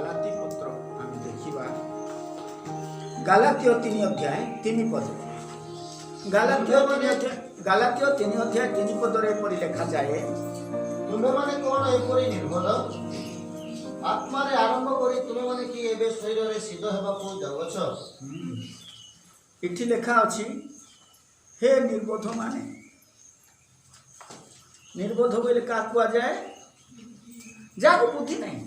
गालाती पत्र आम देखा गालातीय 3 अध्याय 3 पद गालातीय 3 अध्याय 3 पदरे एपरि लिखा जाए तुम्हें माने कौन एपरि निर्बल आत्मा रे आरंभ करी तुम्हें माने कि एबे शरीर रे सिद्ध हेबा को जाउछ। इठी लिखा अछि हे निर्बोध माने निर्बोध बोले का कुआ जाए जाको बुद्धि नहीं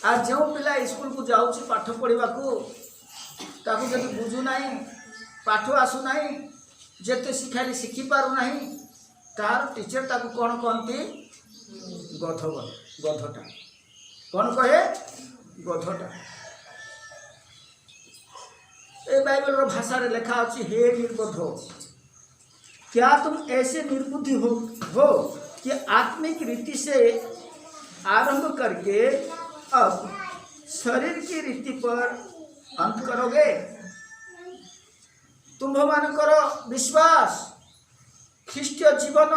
आज जो पिला स्कूल को जाऊँ पाठ पढ़ा ताकू जब बुझू ना पाठ आसू ना जिते शिखाली शिखी पारू ना तार टीचर ताकू कौन कहती गधटा कौन कहे गधटा ए बाइबल रो भाषा रे लिखा अछि हे निर्बोध क्या तुम ऐसे निर्बुद्धि हो कि आत्मिक रीति से आरंभ करके अब शरीर की रीति पर अंत करोगे। तुम्भमानकर विश्वास ख्रीष्टीय जीवन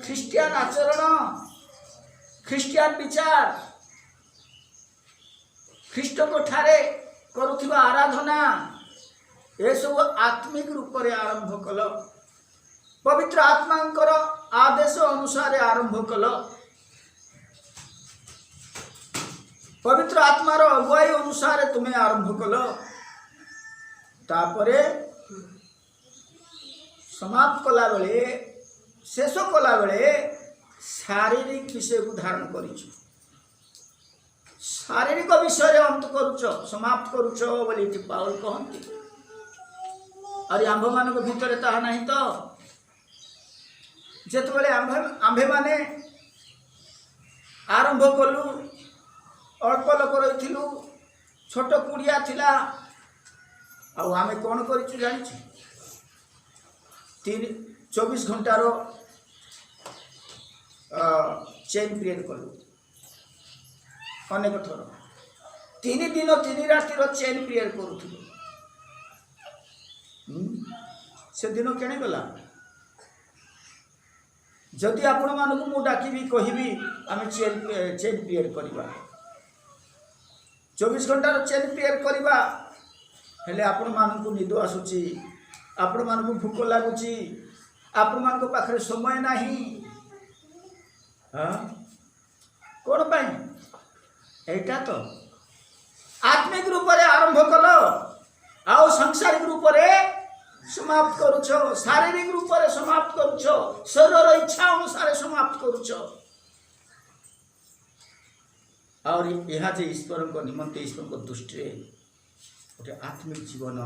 ख्रीष्टियान आचरण ख्रीष्टियान विचार ख्रीष्ट को ठारे करुथिबा आराधना ये सब आत्मिक रूप से आरंभ कल पवित्र आत्मांकर आदेश अनुसार आरंभ कल पवित्र आत्मार अगुवाई अनुसार तुम्हें आरंभ कल तापरे समाप्त कला बेले शेष कला बेले शारीरिक विषय को धारण करिछ शारीरिक विषय अंत करुच समाप्त करुच बोली पाउल कहती अरे आंभ मान भितर ताहा नहीं तो जेतबेले आंभे माने आरंभ कलु अल्प लोक रही छोट कुड़िया थिला आमे कौन कर जानी 24 घंटार चेन पीरियड कलु अनेक थर 3 दिन 3 रातिर चेन पीरियड करूँ से दिन केणे गला जदि आपण मानक मु डाकिबी कहिबी आमे चेन पीरियड करबा 24 घंटार चेन पीरियड करबा हेले आपण मानक निद आसुची आपण मानक भूख लागुची आपण मानक पाखरे समय नाही कौन पाई एटा तो आत्मिक रूप से आरंभ कल आओ सांसारिक रूप से समाप्त करुछ शारीरिक रूप से समाप्त करुछ शरीर इच्छा अनुसार समाप्त करुछ और यह जे ईश्वर को निमंते ईश्वर को दृष्टि गोटे आत्मिक जीवन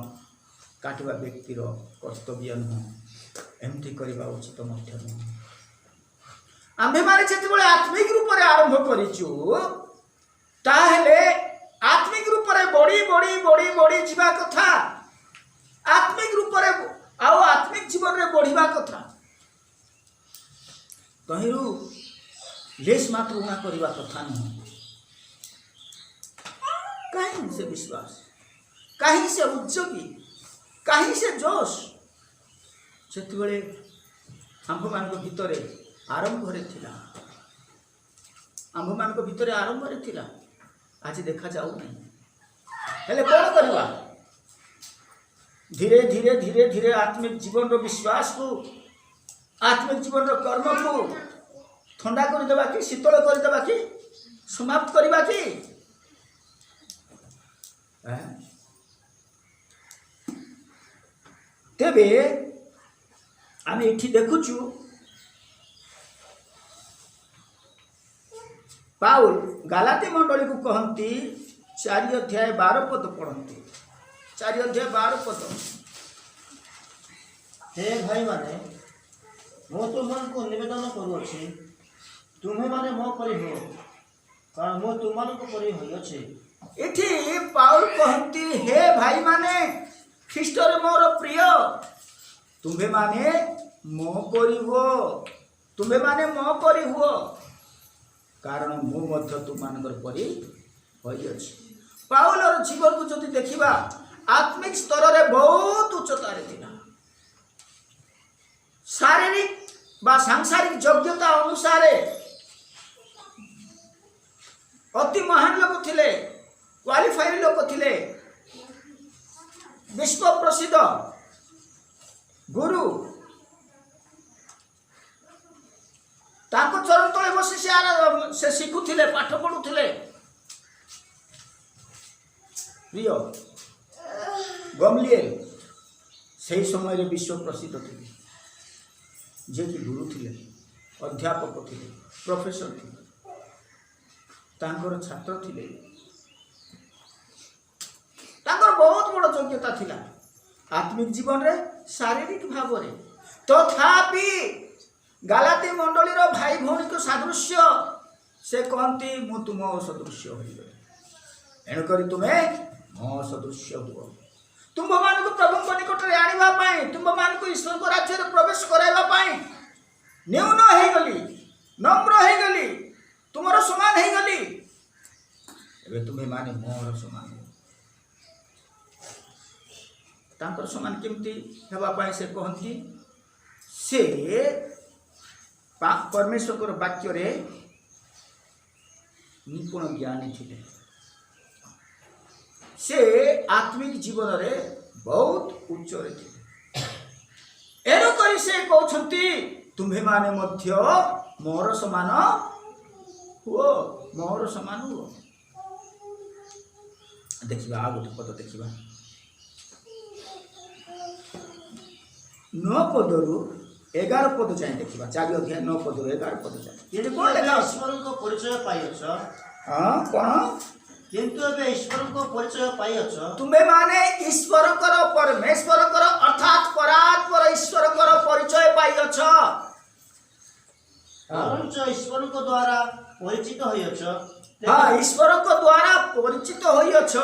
काटवा व्यक्तिर कर्तव्य नुह एमती करवा उचित मध्य नुह आम्भे माने जेतेबेले आत्मिक रूप से आरंभ करिछु ताहेले आत्मिक रूप से बड़ी बड़ी बड़ी बड़ी जीवा कथा आत्मिक रूप से आओ आत्मिक जीवन रे बढ़िबा कथा तहिरु लेस मात्र उना करबा कथा नहीं कहीं से विश्वास कहीं से उद्योगी कहीं से जोश सेतबेले आंभ मान भितर आरंभ रे थिला आंभ मान भितर आरंभ रे थिला आज देखा जाऊ नहीं हेले कौन करवा धीरे धीरे धीरे धीरे आत्मिक जीवन रो विश्वास को आत्मिक जीवन रो कर्म को ठंडा कर देबा कि शीतल कर देबा कि समाप्त करबा कि तेबे आम ये देखुचु पाउल गालाती मंडली को कहती 4 अध्याय 12 पद पढ़ती 4 अध्याय 12 पद हे भाई माने मो तुमको निवेदन करूँगी तुम्हें माने मो परी हो कारण मो तुम को परी होइछे इठी पाउल कहती हे भाई माने ख्रीष्टर मोर प्रिय तुम्हें माने मो परी हो तुम्हें माने मो परी हो कारण मु मध्य तुम मानकर परी होइछे पाउल और जीवन को जदि देखिबा आत्मिक स्तर रे बहुत उच्चता रे थिला शारीरिक बा सांसारिक योग्यता अनुसार अति महान लोक थिले, क्वालिफाइड लोक थिले, विश्व प्रसिद्ध गुरु ताको चरण तले बसी से शिखुले, पाठ पढ़ुले। प्रिय गमलिएल से समय विश्व प्रसिद्ध थे, जे कि गुरु थे, अध्यापक थे, प्रोफेसर थे, तांकर छात्र थे, तांकर बहुत बड़ योग्यता थिला आत्मिक जीवन रे, शारीरिक भाव रे। तथापि गालाती मंडली रो भाई भौणी को सादृश्य से कहती मु तुम सदृश्य हो गए, एणुक तुम्हें मो सदृश्य हुआ। तुम मान को प्रभु निकट में आने, तुम मान को ईश्वर को राज्य में प्रवेश कराइबा न्यून हो गली, नम्र हो गली, तुमर समान हो गली। एबे तुम्हें माने मोर समान, तांकर समान केमती हेबा से कहती से परमेश्वर वाक्य रे निपुण ज्ञानी थे, से आत्मिक जीवन रे बहुत उच्च रे थे। एनो करी से कहते तुम्हें माने मध्य मोर समान हुओ, मोर समान हुओ। देखिबा आ गोटे पद देखिबा 9 पदरु 11 पद जाए देखिबा, 4 अध्याय 9 पदरु 11 पद जाए। ये कोन लेखा ईश्वर को परिचय पाइछ। हां कोन किंतु एबे ईश्वर को परिचय पाइछ, तुम्हें माने ईश्वर कर, परमेश्वर कर, अर्थात परात्पर ईश्वर कर परिचय पाइछ। परंच ईश्वर को द्वारा परिचित होइछ। हां ईश्वर को द्वारा परिचित होइछ।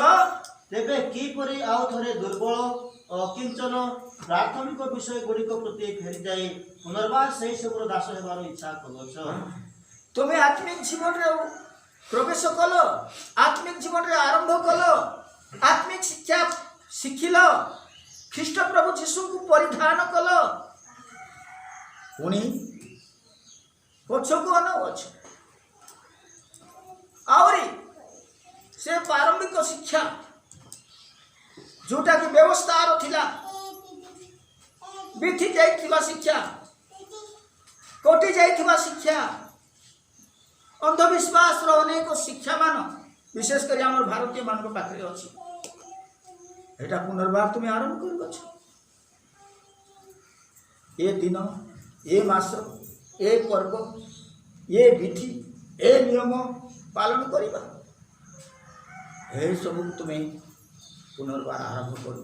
तेबे की परि आउ थरे दुर्बल अकिंचन प्राथमिक विषय गुड़िक प्रति फेरी जाए पुनर्बार से सब दास हेबार इच्छा करूछ। तुम्हें आत्मिक जीवन रे प्रवेश कल, आत्मिक जीवन रे आरंभ कल, आत्मिक शिक्षा शिखिल, ख्रीष्ट प्रभु जीशु को परिधान कल, पुणी पछको अनवछ आवरी से प्रारंभिक शिक्षा जोटा की व्यवस्था थिला, बिथि जाइथिबा शिक्षा, कोटि जाइथिबा शिक्षा, अंधविश्वास रो अनेक शिक्षा मान विशेष कर आम भारतीय मान पाखे अच्छी। एटा पुनर्बार तुम्हें आरंभ कर ये दिन, ये मास, ये पर्व, ये विधि, ये नियम पालन करवा, ये सब तुम्हें पुनर्बार आरंभ कर।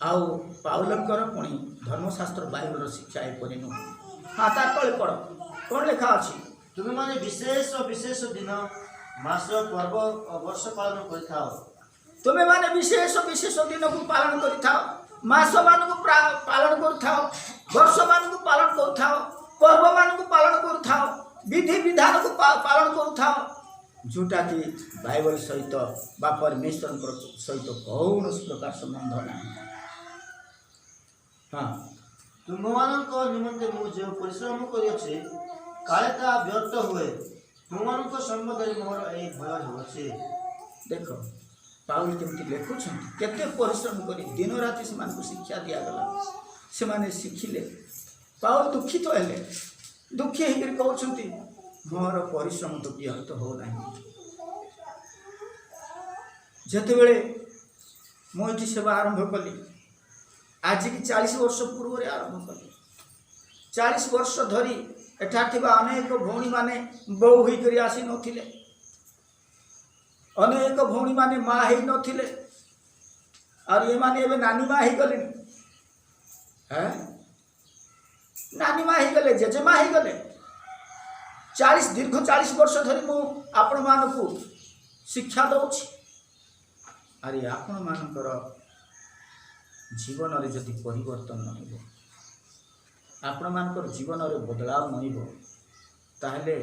आउ पाउलंकर पुणी धर्मशास्त्र बाइबल शिक्षा एपरी नुह। हाँ तार तले पढ़ कौन लेखा अच्छी, तुम्हें माने विशेष विशेष दिन मास पर्व वर्ष पालन करिथाओ। तुम्हें माने विशेष विशेष दिन को पालन करिथाओ, मास मान को पालन करिथाओ, वर्ष मान को पालन करिथाओ, पर्व मान को पालन करिथाओ, विधि विधान को पालन करिथाओ, जोटा कि बाइबल सहित बा परमेश्वर सहित कौन प्रकार संबंध नहीं। हाँ तुम मान को निमंते मु जो परिश्रम करियछि काले ता व्यर्थ हुए, तुम मान को संबंध मोर ए भय होछि। देखो पाउल केमती लेखुछन, केते परिश्रम करी दिन राति से मान को शिक्षा दिया गला, से माने शिखिले। पाउल दुखित तो हेले, दुखी हेकर कहउछंती मोर परिश्रम तो व्यर्थ हो नहीं। जते बेले मो एठी सेवा आरंभ कली, आज की 40 वर्ष पूर्व आरंभ कली, 40 वर्ष धरी एठा थिबा अनेक भौणी माने बहु होई करी आसी नथिले, अनेक भौणी माने माँ ही नथिले, और ये माने एबे नानी माँ ही गले, हैं नानी माँ ही गले, जेजे माँ ही गले। 40 दीर्घ 40 वर्ष धरी मु आपण मानकु शिक्षा दउछि। अरे आपण मानकर जीवन रे जदि परिवर्तन नहिबो, आपण मानकर जीवन रे बदलाव नहिबो, ताहले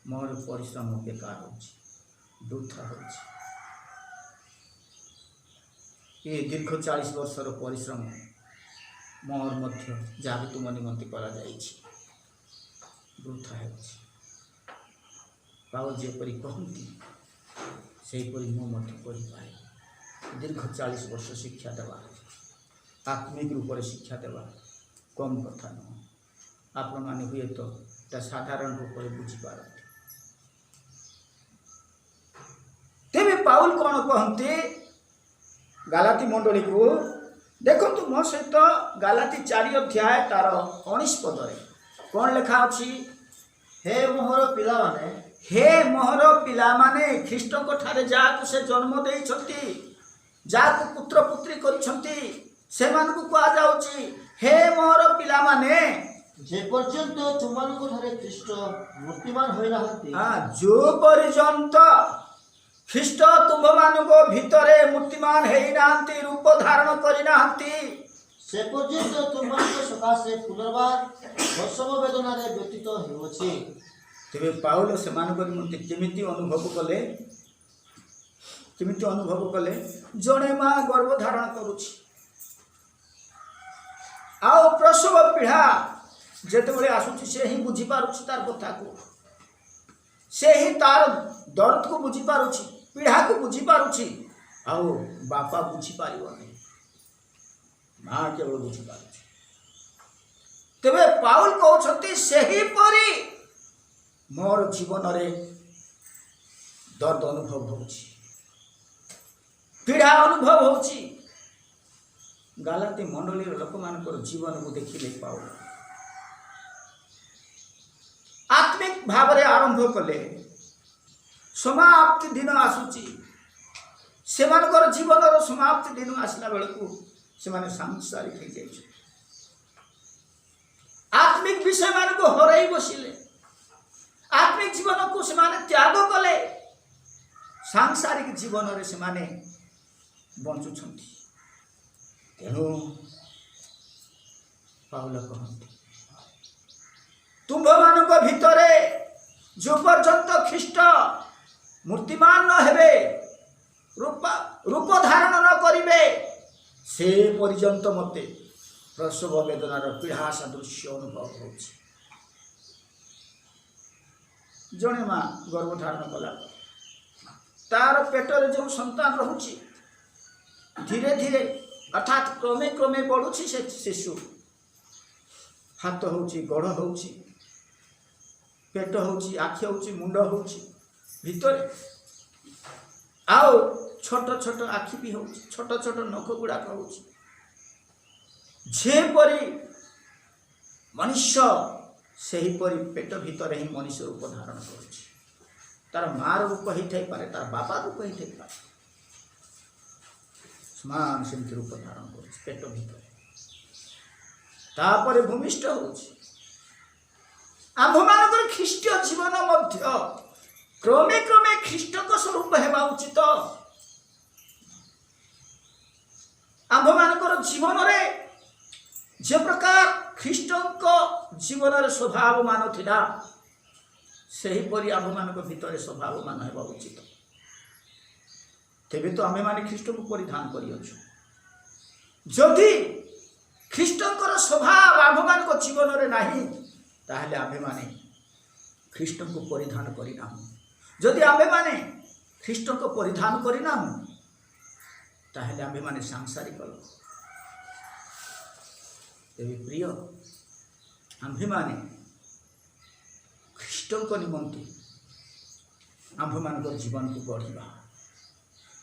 मोर परिश्रम बेकार होछि, वृथा होछि। ये दीर्घ 40 वर्षर परिश्रम मोर मध्य जहाँ तुम निमंत्रित करा जाइछि, वृथा होछि। ପାଉଲ ଯେପରି କହନ୍ତି ସେହିପରି ମୁଁ ମଧ୍ୟ କରିପାରେ। ଦୀର୍ଘ 40 ବର୍ଷ ଶିକ୍ଷା ଦେବା, ଆତ୍ମିକ ରୂପରେ ଶିକ୍ଷା ଦେବା କମ୍ କଥା ନୁହଁ। ଆପଣମାନେ ହୁଏତ এটা ସାଧାରଣ ରୂପରେ ବୁଝିପାରନ୍ତି। ତେବେ ପାଉଲ କ'ଣ କହନ୍ତି ଗାଲାତି ମଣ୍ଡଳୀକୁ? ଦେଖନ୍ତୁ ମୋ ସହିତ ଗାଲାତି 4 ଅଧ୍ୟାୟ ତାର 19 ପଦରେ କ'ଣ ଲେଖା ଅଛି? ହେ ମୋହର ପିଲାମାନେ, ହେ ମୋହର ପିଲାମାନେ, ଖ୍ରୀଷ୍ଟଙ୍କ ଠାରେ ଯାହାକୁ ସେ ଜନ୍ମ ଦେଇଛନ୍ତି, ଯାହାକୁ ପୁତ୍ର ପୁତ୍ରୀ କରିଛନ୍ତି, ସେମାନଙ୍କୁ କୁହାଯାଉଛି ହେ ମୋହର ପିଲାମାନେ। ଯେ ପର୍ଯ୍ୟନ୍ତ ତୁମମାନଙ୍କ ଠାରେ ଖ୍ରୀଷ୍ଟ ମୂର୍ତ୍ତିମାନ ହୋଇନାହାନ୍ତି, ଯେଉଁ ପର୍ଯ୍ୟନ୍ତ ଖ୍ରୀଷ୍ଟ ତୁମମାନଙ୍କ ଭିତରେ ମୂର୍ତ୍ତିମାନ ହେଇନାହାନ୍ତି, ରୂପ ଧାରଣ କରିନାହାନ୍ତି, ସେ ପର୍ଯ୍ୟନ୍ତ ତୁମମାନଙ୍କ ସକାଶେ ପୁନର୍ବାର ପ୍ରସବ ବେଦନାରେ ବ୍ୟତୀତ ହେଉଅଛି। ତେବେ ପାଉଲ ସେମାନଙ୍କ ନିମନ୍ତେ କେମିତି ଅନୁଭବ କଲେ? ଜଣେ ମା ଗର୍ଭ ଧାରଣ କରୁଛି, ଆଉ ପ୍ରସବ ପୀଡ଼ା ଯେତେବେଳେ ଆସୁଛି ସେ ହିଁ ବୁଝିପାରୁଛି ତାର କଥାକୁ, ସେ ହିଁ ତାର ଦର୍ଦକୁ ବୁଝିପାରୁଛି, ପୀଡ଼ାକୁ ବୁଝିପାରୁଛି। ଆଉ ବାପା ବୁଝିପାରିବନି, ମା କେବଳ ବୁଝିପାରୁଛି। ତେବେ ପାଉଲ କହୁଛନ୍ତି ସେହିପରି ମୋର ଜୀବନରେ ଦର୍ଦ ଅନୁଭବ ହେଉଛି, ପୀଡ଼ା ଅନୁଭବ ହେଉଛି। ଗାଲାତି ମଣ୍ଡଳୀର ଲୋକମାନଙ୍କର ଜୀବନକୁ ଦେଖିଲେ ପାଉଲ ଆତ୍ମିକ ଭାବରେ ଆରମ୍ଭ କଲେ। ସମାପ୍ତି ଦିନ ଆସୁଛି, ସେମାନଙ୍କର ଜୀବନର ସମାପ୍ତି ଦିନ ଆସିଲା ବେଳକୁ ସେମାନେ ସାଂସାରିକ ହେଇଯାଇଛନ୍ତି। ଆତ୍ମିକ ବିଷୟମାନଙ୍କୁ ହରାଇ ବସିଲେ, ଆତ୍ମିକ ଜୀବନକୁ ସେମାନେ ତ୍ୟାଗ କଲେ, ସାଂସାରିକ ଜୀବନରେ ସେମାନେ ବଞ୍ଚୁଛନ୍ତି। ତେଣୁ ପାଉଲ କହନ୍ତି ତୁମ୍ଭମାନଙ୍କ ଭିତରେ ଯେଉଁ ପର୍ଯ୍ୟନ୍ତ ଖ୍ରୀଷ୍ଟ ମୂର୍ତ୍ତିମାନ ନ ହେବେ, ରୂପ ଧାରଣ ନ କରିବେ, ସେ ପର୍ଯ୍ୟନ୍ତ ମୋତେ ପ୍ରସବ ବେଦନାର ପୀଡ଼ା ସଦୃଶ୍ୟ ଅନୁଭବ ହେଉଛି। ଜଣେ ମା ଗର୍ଭ ଧାରଣ କଲା, ତାର ପେଟରେ ଯେଉଁ ସନ୍ତାନ ରହୁଛି, ଧୀରେ ଧୀରେ ଅର୍ଥାତ୍ କ୍ରମେ କ୍ରମେ ବଢ଼ୁଛି ସେ ଶିଶୁ। ହାତ ହେଉଛି, ଗୋଡ଼ ହେଉଛି, ପେଟ ହେଉଛି, ଆଖି ହେଉଛି, ମୁଣ୍ଡ ହେଉଛି ଭିତରେ, ଆଉ ଛୋଟ ଛୋଟ ଆଖି ବି ହେଉଛି, ଛୋଟ ଛୋଟ ନଖ ଗୁଡ଼ାକ ହେଉଛି। ଯେପରି ମନୁଷ୍ୟ ସେହିପରି ପେଟ ଭିତରେ ହିଁ ମଣିଷ ରୂପ ଧାରଣ କରୁଛି। ତାର ମାର ରୂପ ହେଇଥାଇପାରେ, ତାର ବାପା ରୂପ ହେଇଥାଇପାରେ, ସମାନ ସେମିତି ରୂପ ଧାରଣ କରୁଛି ପେଟ ଭିତରେ। ତାପରେ ଭୂମିଷ୍ଠ ହେଉଛି। ଆମ୍ଭମାନଙ୍କର ଖ୍ରୀଷ୍ଟୀୟ ଜୀବନ ମଧ୍ୟ କ୍ରମେ କ୍ରମେ ଖ୍ରୀଷ୍ଟଙ୍କ ସ୍ୱରୂପ ହେବା ଉଚିତ। ଆମ୍ଭମାନଙ୍କର ଜୀବନରେ ଯେ ପ୍ରକାର ଖ୍ରୀଷ୍ଟଙ୍କ ଜୀବନରେ ସ୍ୱଭାବମାନ ଥିଲା, ସେହିପରି ଆମ୍ଭମାନଙ୍କ ଭିତରେ ସ୍ୱଭାବମାନ ହେବା ଉଚିତ। ତେବେ ତ ଆମେମାନେ ଖ୍ରୀଷ୍ଟଙ୍କୁ ପରିଧାନ କରିଅଛୁ। ଯଦି ଖ୍ରୀଷ୍ଟଙ୍କର ସ୍ୱଭାବ ଆମ୍ଭମାନଙ୍କ ଜୀବନରେ ନାହିଁ, ତାହେଲେ ଆମ୍ଭେମାନେ ଖ୍ରୀଷ୍ଟଙ୍କୁ ପରିଧାନ କରିନାହୁଁ। ଯଦି ଆମ୍ଭେମାନେ ଖ୍ରୀଷ୍ଟଙ୍କୁ ପରିଧାନ କରିନାହୁଁ, ତାହେଲେ ଆମ୍ଭେମାନେ ସାଂସାରିକ ଲୋକ। ତେବେ ପ୍ରିୟ, ଆମ୍ଭେମାନେ ଖ୍ରୀଷ୍ଟଙ୍କ ନିମନ୍ତେ ଆମ୍ଭମାନଙ୍କର ଜୀବନକୁ ଗଢ଼ିବା।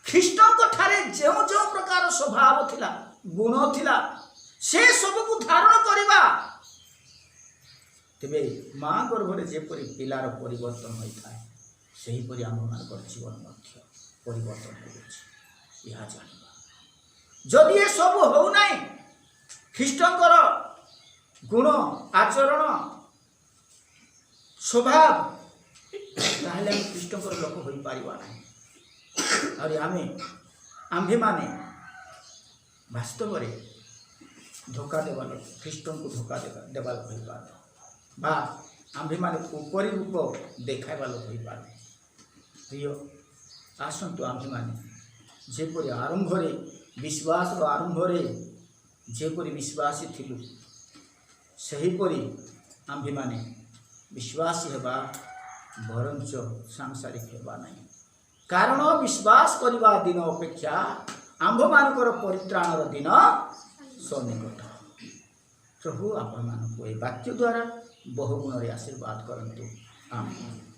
ଖ୍ରୀଷ୍ଟଙ୍କ ଠାରେ ଯେଉଁ ଯେଉଁ ପ୍ରକାର ସ୍ୱଭାବ ଥିଲା, ଗୁଣ ଥିଲା, ସେ ସବୁକୁ ଧାରଣ କରିବା। ତେବେ ମା ଗର୍ଭରେ ଯେପରି ପିଲାର ପରିବର୍ତ୍ତନ ହୋଇଥାଏ, ସେହିପରି ଆମ୍ଭମାନଙ୍କର ଜୀବନ ମଧ୍ୟ ପରିବର୍ତ୍ତନ ହେଉଛି, ଏହା ଜାଣିବା। ଯଦି ଏସବୁ ହେଉନାହିଁ, ଖ୍ରୀଷ୍ଟଙ୍କର ଗୁଣ, ଆଚରଣ, ସ୍ୱଭାବ, ତାହେଲେ ଆମେ ଖ୍ରୀଷ୍ଟଙ୍କର ଲୋକ ହୋଇପାରିବା ନାହିଁ। ଆହୁରି ଆମ୍ଭେମାନେ ବାସ୍ତବରେ ଧୋକା ଦେବା ଲୋକ, ଖ୍ରୀଷ୍ଟଙ୍କୁ ଧୋକା ଦେବା ଲୋକ ହୋଇପାରୁ, ବା ଆମ୍ଭେମାନେ ଉପରି ରୂପ ଦେଖାଇବା ଲୋକ ହୋଇପାରୁ। ପ୍ରିୟ, ଆସନ୍ତୁ ଆମ୍ଭେମାନେ ଯେପରି ଆରମ୍ଭରେ, ବିଶ୍ୱାସର ଆରମ୍ଭରେ ଯେପରି ବିଶ୍ୱାସୀ ଥିଲୁ, ସେହିପରି ଆମ୍ଭେମାନେ ବିଶ୍ୱାସୀ ହେବା ବରଞ୍ଚ ସାଂସାରିକ ହେବା ନାହିଁ। କାରଣ ବିଶ୍ୱାସ କରିବା ଦିନ ଅପେକ୍ଷା ଆମ୍ଭମାନଙ୍କର ପରିତ୍ରାଣର ଦିନ ସନ୍ନିକଟ। ପ୍ରଭୁ ଆପଣମାନଙ୍କୁ ଏହି ବାକ୍ୟ ଦ୍ୱାରା ବହୁ ଗୁଣରେ ଆଶୀର୍ବାଦ କରନ୍ତୁ। ଆମେନ୍।